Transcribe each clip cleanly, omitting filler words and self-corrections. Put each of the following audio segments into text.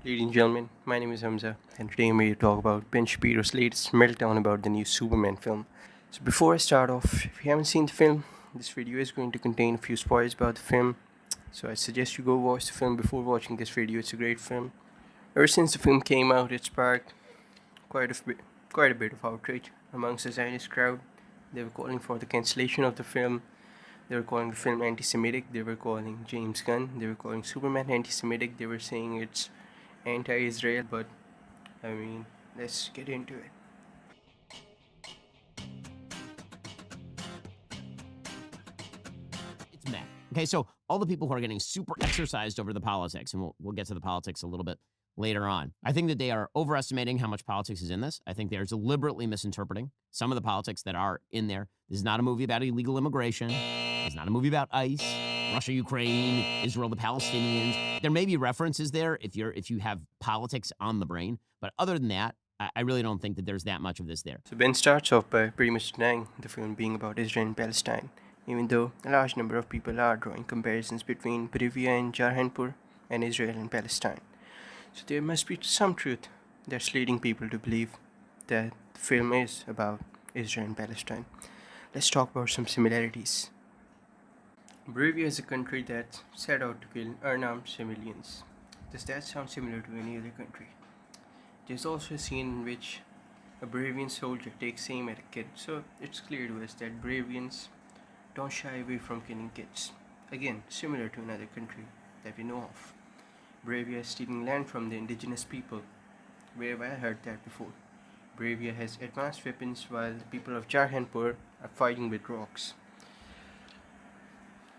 Ladies and gentlemen, my name is Hamza, and today I'm here to talk about Ben Shapiro's latest meltdown about the new Superman film. So, before I start off, if you haven't seen the film, this video is going to contain a few spoilers about the film. So, I suggest you go watch the film before watching this video. It's a great film. Ever since the film came out, it sparked quite a bit, quite a bit of outrage amongst the Zionist crowd. They were calling for the cancellation of the film. They were calling the film anti-Semitic. They were calling James Gunn. They were calling Superman anti-Semitic. They were saying it's anti-Israel, but I mean, let's get into it. It's Matt. Okay, so all the people who are getting super exercised over the politics, and we'll get to the politics a little bit later on. I think that they are overestimating how much politics is in this. I think they're deliberately misinterpreting some of the politics that are in there. This is not a movie about illegal immigration. It's not a movie about ICE, Russia, Ukraine, Israel, the Palestinians. There may be references there if you have politics on the brain, but other than that, I really don't think that there's that much of this there. So Ben starts off by pretty much denying the film being about Israel and Palestine, even though a large number of people are drawing comparisons between Bolivia and Jarhanpur and Israel and Palestine. So there must be some truth that's leading people to believe that the film is about Israel and Palestine. Let's talk about some similarities. Bolivia is a country that set out to kill unarmed civilians. Does that sound similar to any other country? There's also a scene in which a Bolivian soldier takes aim at a kid, so it's clear to us that Bolivians don't shy away from killing kids. Again, similar to another country that we know of. Bolivia is stealing land from the indigenous people. Where have I heard that before? Bolivia has advanced weapons while the people of Jarhanpur are fighting with rocks.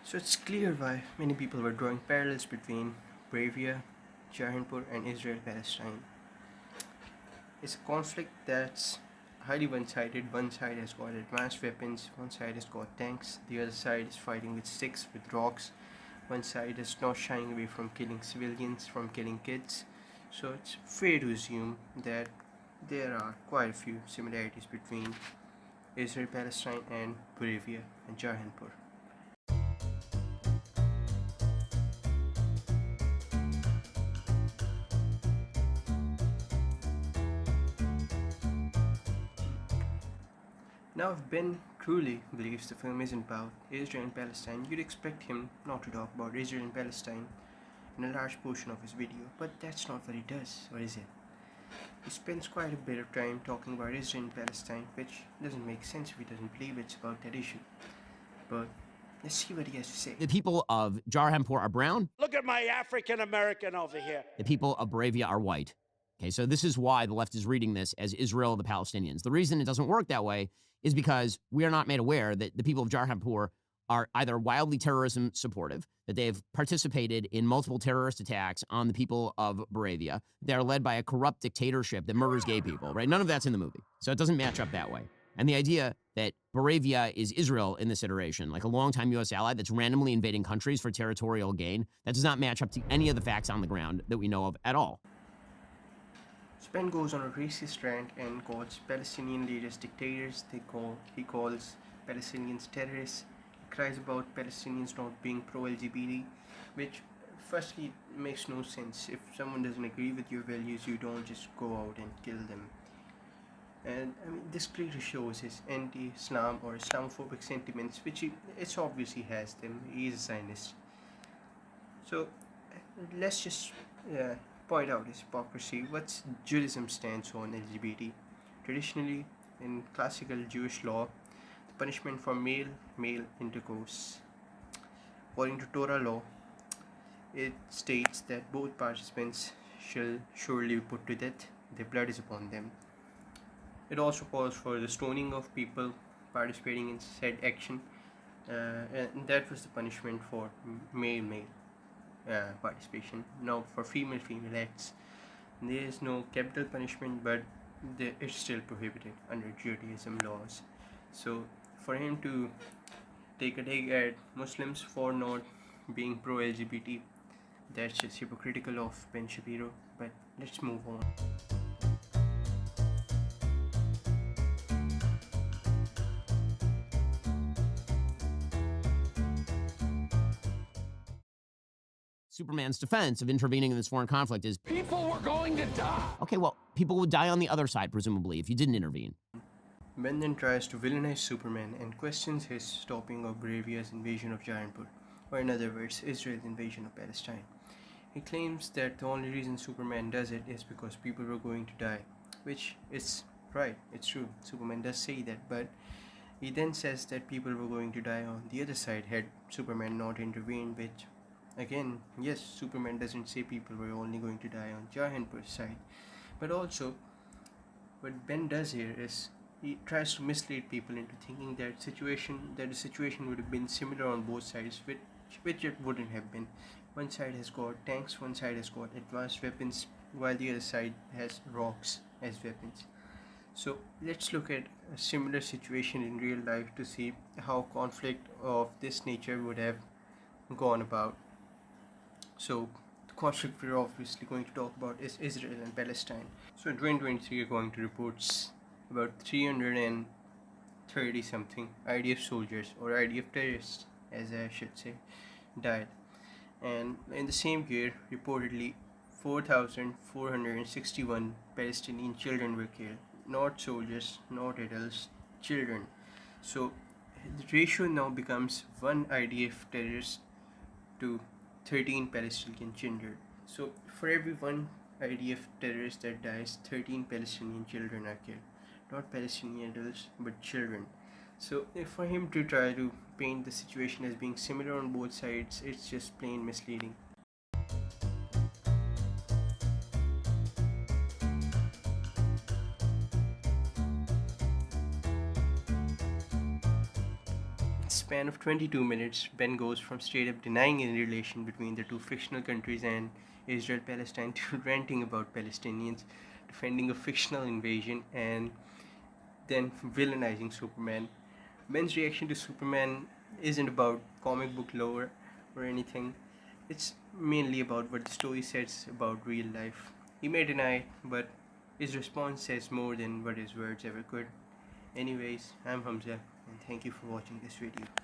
So it's clear why many people were drawing parallels between Bolivia, Jarhanpur and Israel-Palestine. It's a conflict that's highly one-sided. One side has got advanced weapons, one side has got tanks, the other side is fighting with sticks, with rocks. One side is not shying away from killing civilians, from killing kids. So it's fair to assume that there are quite a few similarities between Israel-Palestine and Bolivia and Jarhanpur. Now, if Ben truly believes the film isn't about Israel and Palestine, you'd expect him not to talk about Israel and Palestine in a large portion of his video, but that's not what he does, or is it? He spends quite a bit of time talking about Israel and Palestine, which doesn't make sense if he doesn't believe it's about that issue. But let's see what he has to say. The people of Jarhanpur are brown. Look at my African American over here. The people of Bolivia are white. Okay, so this is why the left is reading this as Israel, the Palestinians. The reason it doesn't work that way is because we are not made aware that the people of Jarhanpur are either wildly terrorism supportive, that they have participated in multiple terrorist attacks on the people of Bolivia. They're led by a corrupt dictatorship that murders gay people, right? None of that's in the movie. So it doesn't match up that way. And the idea that Bolivia is Israel in this iteration, like a longtime U.S. ally that's randomly invading countries for territorial gain, that does not match up to any of the facts on the ground that we know of at all. Ben goes on a racist rant and calls Palestinian leaders dictators. He calls Palestinians terrorists. He cries about Palestinians not being pro-LGBT, which firstly makes no sense. If someone doesn't agree with your values, you don't just go out and kill them. And I mean, this clearly shows his anti-Islam or Islamophobic sentiments, which it's obviously has them. He is a Zionist. So let's just point out his hypocrisy. What's Judaism's stance on LGBT? Traditionally, in classical Jewish law, the punishment for male intercourse. According to Torah law, it states that both participants shall surely be put to death. Their blood is upon them. It also calls for the stoning of people participating in said action, and that was the punishment for male participation. Now, for female acts, there is no capital punishment, but it's still prohibited under Judaism laws. So, for him to take a dig at Muslims for not being pro-LGBT, that's just hypocritical of Ben Shapiro. But let's move on. Superman's defense of intervening in this foreign conflict is People were going to die. Okay, well, people would die on the other side, presumably, if you didn't intervene. Ben then tries to villainize Superman and questions his stopping of Bravia's invasion of Giantpur, or in other words, Israel's invasion of Palestine. He claims that the only reason Superman does it is because people were going to die, which is right, it's true. Superman does say that, but he then says that people were going to die on the other side had Superman not intervened, which, again, yes, Superman doesn't say people were only going to die on Giantpur's side, but also what Ben does here is he tries to mislead people into thinking that the situation would have been similar on both sides, which it wouldn't have been. One side has got tanks, one side has got advanced weapons, while the other side has rocks as weapons. So let's look at a similar situation in real life to see how conflict of this nature would have gone about. So the conflict we're obviously going to talk about is Israel and Palestine. So in 2023, according to reports, about 330 something IDF soldiers, or IDF terrorists as I should say, died. And in the same year, reportedly 4,461 Palestinian children were killed. Not soldiers, not adults, children. So the ratio now becomes 1 IDF terrorist to 13 Palestinian children. So for every 1 IDF terrorist that dies, 13 Palestinian children are killed. Not Palestinian adults, but children. So for him to try to paint the situation as being similar on both sides, it's just plain misleading. In the span of 22 minutes, Ben goes from straight up denying any relation between the two fictional countries and Israel Palestine to ranting about Palestinians, defending a fictional invasion, and then villainizing Superman. Ben's reaction to Superman isn't about comic book lore or anything. It's mainly about what the story says about real life. He may deny, but his response says more than what his words ever could. Anyways, I'm Hamza, and thank you for watching this video.